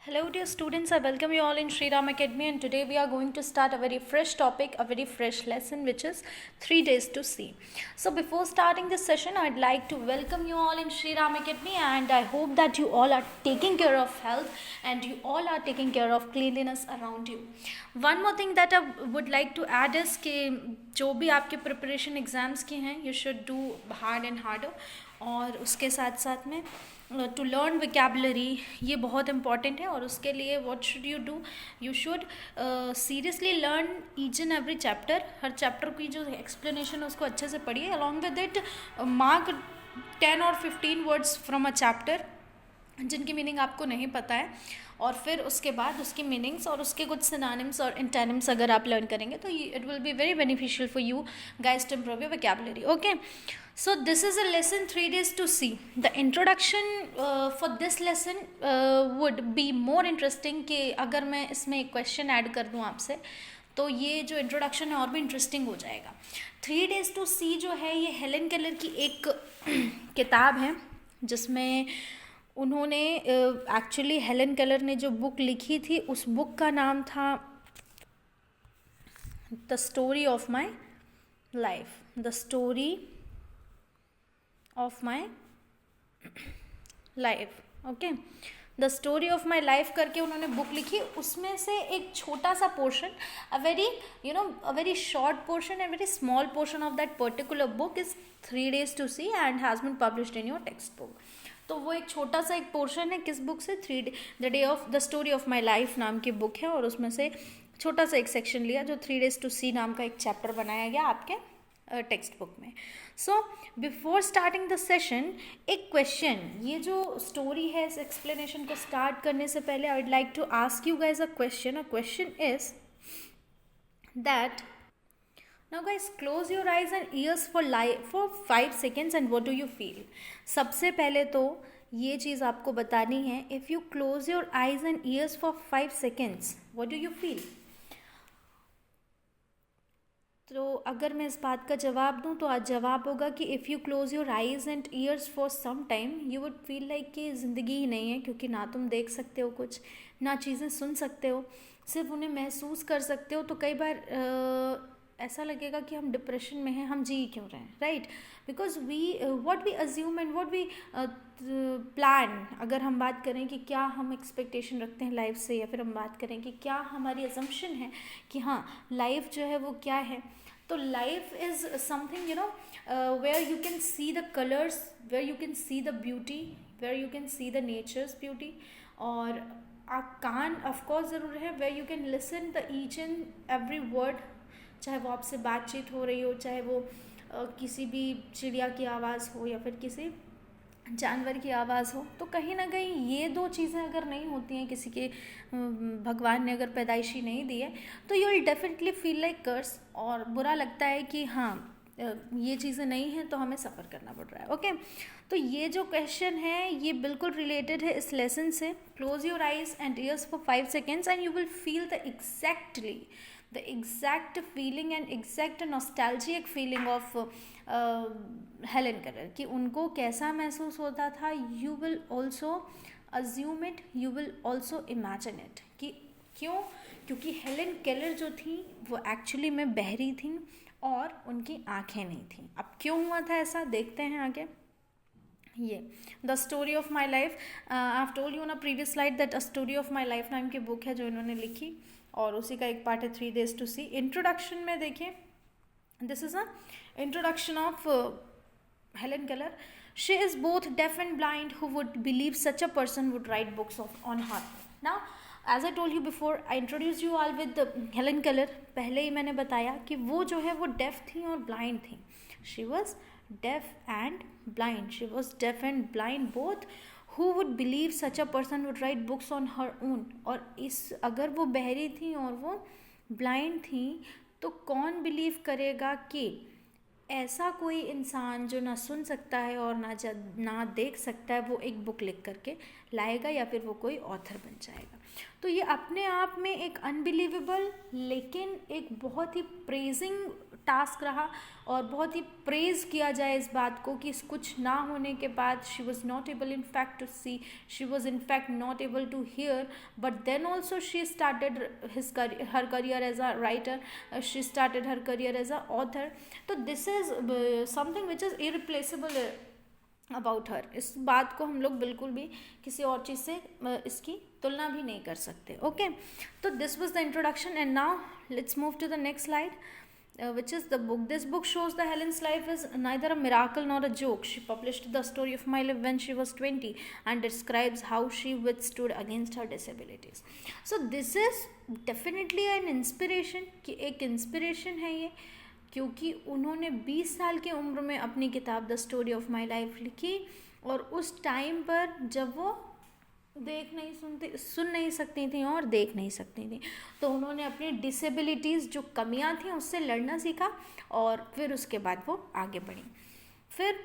Hello dear students, I welcome you all in Sri Ram Academy, and today we are going to start a very fresh topic, a very fresh lesson, which is 3 days to see. So before starting this session, I'd like to welcome you all in Sri Ram Academy, and I hope that you all are taking care of health and you all are taking care of cleanliness around you. One more thing that I would like to add is कि जो भी आपके preparation exams के हैं, you should do hard and harder, और उसके साथ साथ में टू लर्न विकेबलरी ये बहुत इंपॉर्टेंट है। और उसके लिए what should you do, you should seriously learn each and every chapter. Her chapter की जो एक्सप्लेनेशन है उसको अच्छे से पढ़िए। अलॉन्ग विद इट मार्क 10 और 15 वर्ड्स फ्रॉम अ चैप्टर जिनकी मीनिंग आपको नहीं पता है, और फिर उसके बाद उसकी मीनिंग्स और उसके कुछ सिनोनिम्स और एंटोनिम्स अगर आप लर्न करेंगे तो it will be very beneficial for you guys to improve your vocabulary. Okay, so this is a lesson 3 days to see. The introduction for this lesson would be more interesting कि अगर मैं इसमें एक question add कर दूँ आपसे तो ये जो इंट्रोडक्शन है और भी इंटरेस्टिंग हो जाएगा। 3 days to see जो है ये हेलन केलर की एक किताब है जिसमें उन्होंने एक्चुअली हेलन केलर ने जो बुक लिखी थी उस बुक का नाम था the story of my life, the story of my life. Okay, the story of my life करके उन्होंने बुक लिखी। उसमें से एक छोटा सा portion, a very short portion and very small portion of that particular book is 3 days to see and has been published in your text book. तो वो एक छोटा सा एक पोर्शन है किस बुक से, the story of my life नाम की बुक है, और उसमें से छोटा सा एक सेक्शन लिया जो 3 days to see नाम का एक चैप्टर बनाया गया आपके टेक्स्ट बुक में। So before starting the session, एक क्वेश्चन, ये जो स्टोरी है इस एक्सप्लेनेशन को स्टार्ट करने से पहले I would like to ask you guys a question is that now guys close your eyes and ears for 5 seconds and what do you feel। सबसे पहले तो ये चीज़ आपको बतानी है, if you close your eyes and ears for 5 seconds what do you feel। तो अगर मैं इस बात का जवाब दूं तो आज जवाब होगा कि if you close your eyes and ears for some time you would feel like कि ज़िंदगी ही नहीं है, क्योंकि ना तुम देख सकते हो कुछ, ना चीज़ें सुन सकते हो, सिर्फ उन्हें महसूस कर सकते हो। तो कई बार ऐसा लगेगा कि हम डिप्रेशन में हैं, हम जी क्यों रहे हैं, right. Because what we assume and what we plan, अगर हम बात करें कि क्या हम एक्सपेक्टेशन रखते हैं लाइफ से, या फिर हम बात करें कि क्या हमारी अजम्पशन है कि हाँ लाइफ जो है वो क्या है, तो life is something where you can see the colours, where you can see the beauty, where you can see the nature's beauty, और कान ऑफकोर्स ज़रूर है, where you can listen the each and every word, चाहे वो आपसे बातचीत हो रही हो, चाहे वो किसी भी चिड़िया की आवाज़ हो या फिर किसी जानवर की आवाज़ हो। तो कहीं ना कहीं ये दो चीज़ें अगर नहीं होती हैं, किसी के भगवान ने अगर पैदाइशी नहीं दी है, तो you will definitely feel like curse, और बुरा लगता है कि हाँ ये चीज़ें नहीं हैं तो हमें सफ़र करना पड़ रहा है। ओके, तो ये जो क्वेश्चन है ये बिल्कुल रिलेटेड है इस लेसन से। Close your eyes and ears for 5 seconds and you will feel the exact feeling and exact nostalgic feeling of Helen Keller, कि उनको कैसा महसूस होता था। You will also assume it, you will also imagine it, कि क्यों, क्योंकि Helen Keller जो थी वो एक्चुअली में बहरी थी और उनकी आंखें नहीं थी। अब क्यों हुआ था ऐसा, देखते हैं आगे। ये the story of my life, I have told you on a previous slide that a story of my life नाम की बुक है जो इन्होंने लिखी, और उसी का एक पार्ट है 3 days to see। इंट्रोडक्शन में देखिए, this is a introduction of Helen Keller. She is both deaf and blind who would believe such a person would write books on her. Now as I told you before, I introduce you all with Helen Keller. पहले ही मैंने बताया कि वो जो है वो def थी और ब्लाइंड थी। She was def and blind, she was def and blind both. Who would believe such a person would write books on her own। और अगर वो बहरी थी और वो ब्लाइंड थी तो कौन बिलीव करेगा कि ऐसा कोई इंसान जो ना सुन सकता है और ना देख सकता है वो एक बुक लिख करके लाएगा या फिर वो कोई ऑथर बन जाएगा। तो ये अपने आप में एक अनबिलीवेबल लेकिन एक बहुत ही प्रेजिंग टास्क रहा, और बहुत ही प्रेज किया जाए इस बात को कि कुछ ना होने के बाद she was not able in fact to see, she was in fact not able to hear, but then also she started her career as a writer, she started her career as a author. तो this is something which is irreplaceable about her. इस बात को हम लोग बिल्कुल भी किसी और चीज़ से इसकी तुलना भी नहीं कर सकते। ओके, तो this was the introduction and now let's move to the next slide, which is the book. This book shows the Helen's life is neither a miracle nor a joke. She published the story of my life when she was 20 and describes how she withstood against her disabilities. So this is definitely an inspiration, कि एक inspiration है ये, क्योंकि उन्होंने 20 साल की उम्र में अपनी किताब the story of my life लिखी, और उस टाइम पर जब वो सुन नहीं सकती थी और देख नहीं सकती थी, तो उन्होंने अपनी डिसेबिलिटीज़ जो कमियां थी उससे लड़ना सीखा, और फिर उसके बाद वो आगे बढ़ी। फिर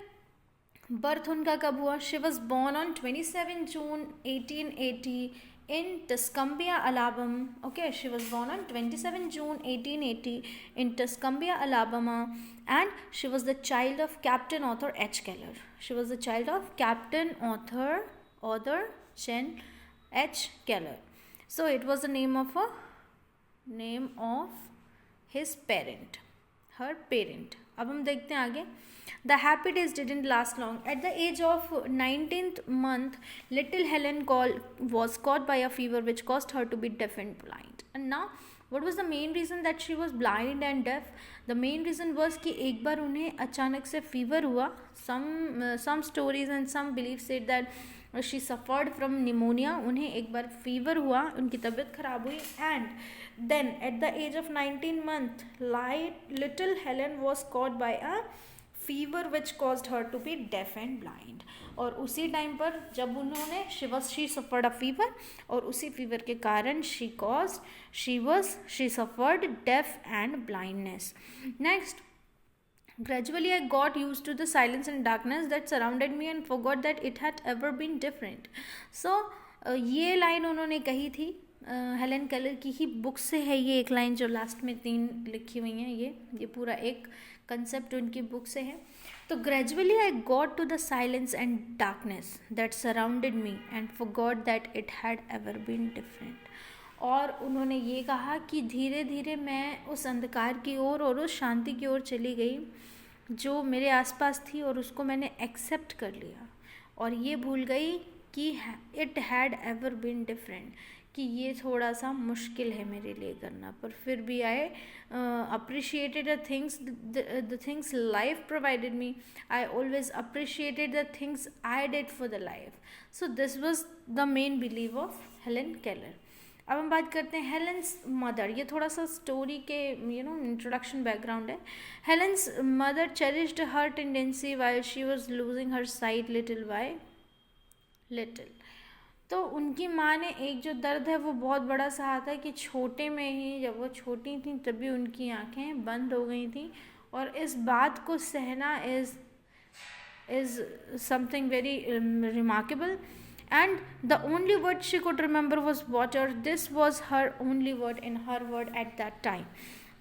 बर्थ उनका कब हुआ? She was born on 27 June 1880 in Tuscumbia, Alabama. Okay, she was born on 27 June 1880 in Tuscumbia, Alabama, and she was the child of Captain Arthur H. Keller. She was the child of Captain Arthur Chen H. Keller. So it was the name of his parent, her parent. अब हम देखते हैं आगे. The happy days didn't last long. At the age of 19th month, little Helen was caught by a fever which caused her to be deaf and blind. And now, what was the main reason that she was blind and deaf? The main reason was कि एक बार उन्हें अचानक से fever हुआ. Some stories and some beliefs said that she suffered from pneumonia. उन्हें एक बार fever हुआ, उनकी तबीयत खराब हुई, and then at the age of 19 month, little Helen was caught by a fever which caused her to be deaf and blind. और उसी time पर जब उन्होंने she suffered a fever, और उसी fever के कारण she suffered deaf and blindness. Next, gradually I got used to the silence and darkness that surrounded me and forgot that it had ever been different. So ये line उन्होंने कही थी, Helen Keller की ही book से है ये एक line जो लास्ट में 3 लिखी हुई हैं, ये पूरा एक कंसेप्ट उनकी बुक से है. तो gradually I got to the silence and darkness that surrounded me and forgot that it had ever been different. और उन्होंने ये कहा कि धीरे धीरे मैं उस अंधकार की ओर और उस शांति की ओर चली गई जो मेरे आसपास थी, और उसको मैंने एक्सेप्ट कर लिया, और ये भूल गई कि it had ever been different, कि ये थोड़ा सा मुश्किल है मेरे लिए करना, पर फिर भी I appreciated the things life provided me. I always appreciated the things I did for the life. So this was the main believe of Helen Keller. अब हम बात करते हैं हेलेन्स मदर. ये थोड़ा सा स्टोरी के इंट्रोडक्शन बैकग्राउंड है. Helen's mother cherished her tendency while she was losing her sight little by little. तो उनकी माँ ने एक जो दर्द है वो बहुत बड़ा सहा था कि छोटे में ही, जब वो छोटी थी तभी उनकी आंखें बंद हो गई थी, और इस बात को सहना is something very remarkable. And the only word she could remember was water. This was her only word in her word at that time.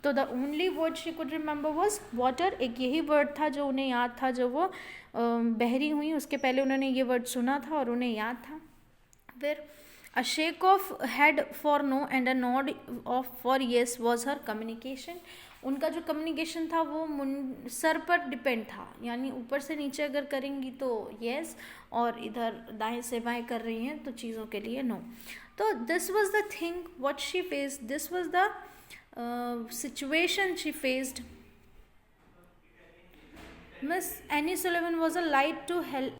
तो the only word she could remember was water. एक यही word था जो उन्हें याद था. जो वो बहरी हुई उसके पहले उन्होंने ये वर्ड सुना था और उन्हें याद था. फिर a shake of head for no and a nod of for yes was her communication. उनका जो कम्युनिकेशन था वो सर पर डिपेंड था, यानी ऊपर से नीचे अगर करेंगी तो येस, और इधर दाएं से बाएं कर रही हैं तो चीज़ों के लिए नो. तो this was the thing what she faced, this was the situation she faced. Miss Annie Sullivan was a light to help.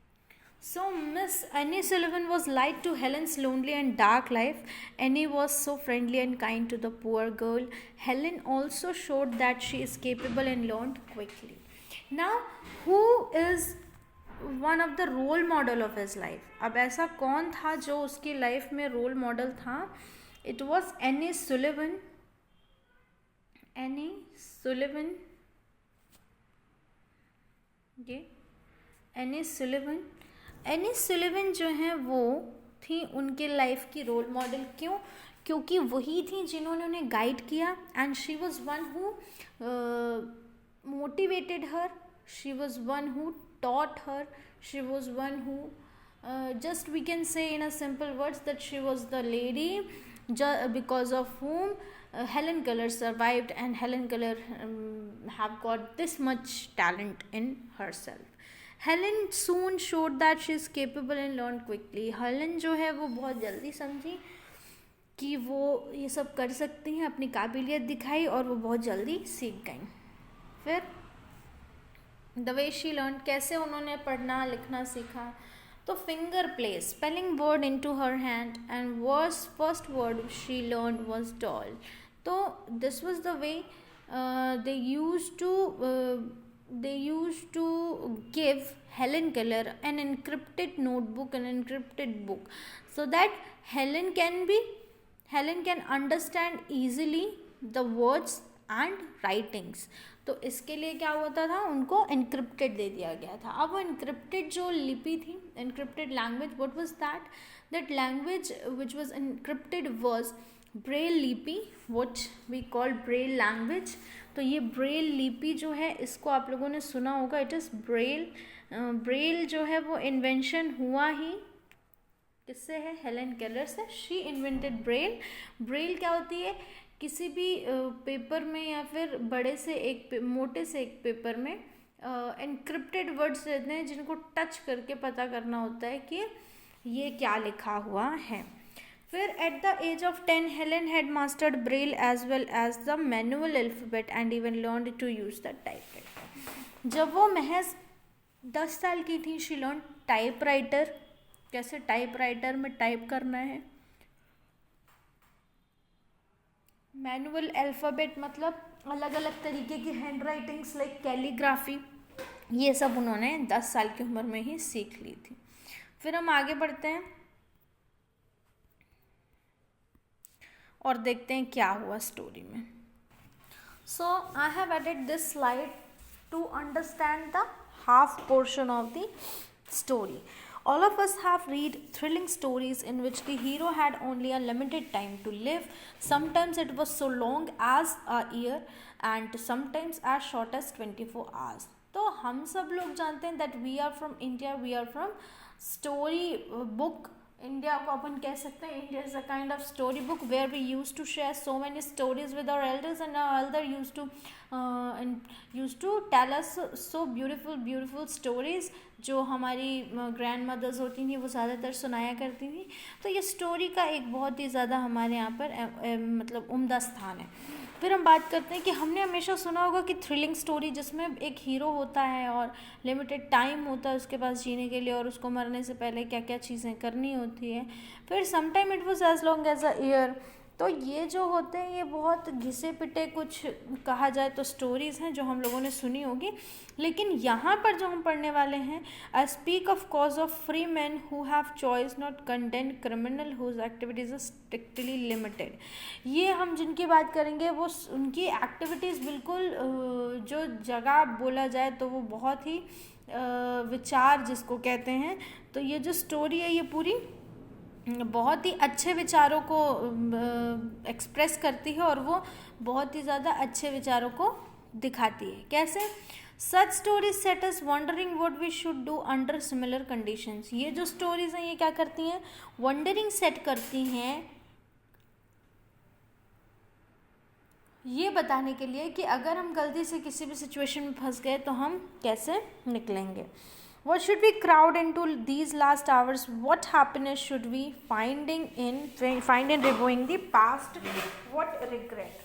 So Miss Annie Sullivan was light to Helen's lonely and dark life. Annie was so friendly and kind to the poor girl. Helen also showed that she is capable and learned quickly. Now, who is one of the role model of his life? अब ऐसा कौन था जो उसकी life में role model था? It was Annie Sullivan. Annie Sullivan. ये Annie Sullivan. Any Sullivan जो हैं वो थी उनके लाइफ की रोल मॉडल। क्यों? क्योंकि वही थी जिन्होंने उन्हें गाइड किया, and she was one who motivated her, she was one who taught her, she was one who just we can say in a simple words that she was the lady because of whom Helen Keller survived, and Helen Keller have got this much talent in herself. Helen soon showed that she is capable and learned quickly. Helen जो है वो बहुत जल्दी समझी कि वो ये सब कर सकती हैं, अपनी काबिलियत दिखाई और वो बहुत जल्दी सीख गई। फिर द वे शी लर्न, कैसे उन्होंने पढ़ना लिखना सीखा, तो finger place spelling word into her hand and verse first word she learn was doll. तो this was the way they used to give Helen Keller an encrypted notebook, an encrypted book, so that Helen can understand easily the words and writings. तो इसके लिए क्या होता था, उनको encrypted दे दिया गया था। अब वो एनक्रिप्टेड जो लिपि थी, encrypted language, what was that language which was encrypted was Braille लिपि, what we call Braille language. तो ये ब्रेल लिपि जो है, इसको आप लोगों ने सुना होगा, इट इज़ ब्रेल। ब्रेल जो है वो इन्वेंशन हुआ ही किससे है? हेलन केलर से। She invented Braille. ब्रेल क्या होती है? किसी भी पेपर में या फिर बड़े से एक मोटे से एक पेपर में एनक्रिप्टेड वर्ड्स रहते हैं जिनको टच करके पता करना होता है कि ये क्या लिखा हुआ है। फिर at the age of 10 Helen had mastered braille as well as the manual alphabet and even learned to use the typewriter. जब वो महज 10 साल की थी, शी लर्न टाइपराइटर, कैसे टाइपराइटर में टाइप करना है। मैनुअल अल्फ़ाबेट मतलब अलग अलग तरीके की हैंड राइटिंग्स लाइक कैलीग्राफी, ये सब उन्होंने 10 साल की उम्र में ही सीख ली थी। फिर हम आगे बढ़ते हैं और देखते हैं क्या हुआ स्टोरी में। So I have added this slide to understand the half portion of the story. All of us have read thrilling stories in which the hero had only a limited time to live. Sometimes it was so long as a year and sometimes as short as 24 hours. तो हम सब लोग जानते हैं that we are from India, we are from story book. India को अपन कह सकते हैं, India is a kind of story book where we use to share so many stories with our elders and our elder use to tell us so beautiful stories जो हमारी grand mother's होती थी वो ज़्यादातर सुनाया करती थी। तो ये स्टोरी का एक बहुत ही ज़्यादा हमारे यहाँ पर मतलब उम्दा स्थान है। फिर हम बात करते हैं कि हमने हमेशा सुना होगा कि थ्रिलिंग स्टोरी जिसमें एक हीरो होता है और लिमिटेड टाइम होता है उसके पास जीने के लिए और उसको मरने से पहले क्या क्या चीज़ें करनी होती है। फिर sometime it was as long as a year. तो ये जो होते हैं ये बहुत घिसे पिटे कुछ कहा जाए तो स्टोरीज़ हैं जो हम लोगों ने सुनी होगी। लेकिन यहाँ पर जो हम पढ़ने वाले हैं, I speak of cause of free man who have choice not condemn criminal whose activities are strictly limited. ये हम जिनकी बात करेंगे वो उनकी एक्टिविटीज़ बिल्कुल जो जगह बोला जाए तो वो बहुत ही विचार जिसको कहते हैं। तो ये जो स्टोरी है ये पूरी बहुत ही अच्छे विचारों को एक्सप्रेस करती है और वो बहुत ही ज़्यादा अच्छे विचारों को दिखाती है। कैसे? Such stories set us wondering what we should do under similar conditions. ये जो स्टोरीज हैं ये क्या करती हैं? वंडरिंग सेट करती हैं ये बताने के लिए कि अगर हम गलती से किसी भी सिचुएशन में फंस गए तो हम कैसे निकलेंगे। What should we crowd into these last hours? What happiness should we find in reviewing the past? What regret?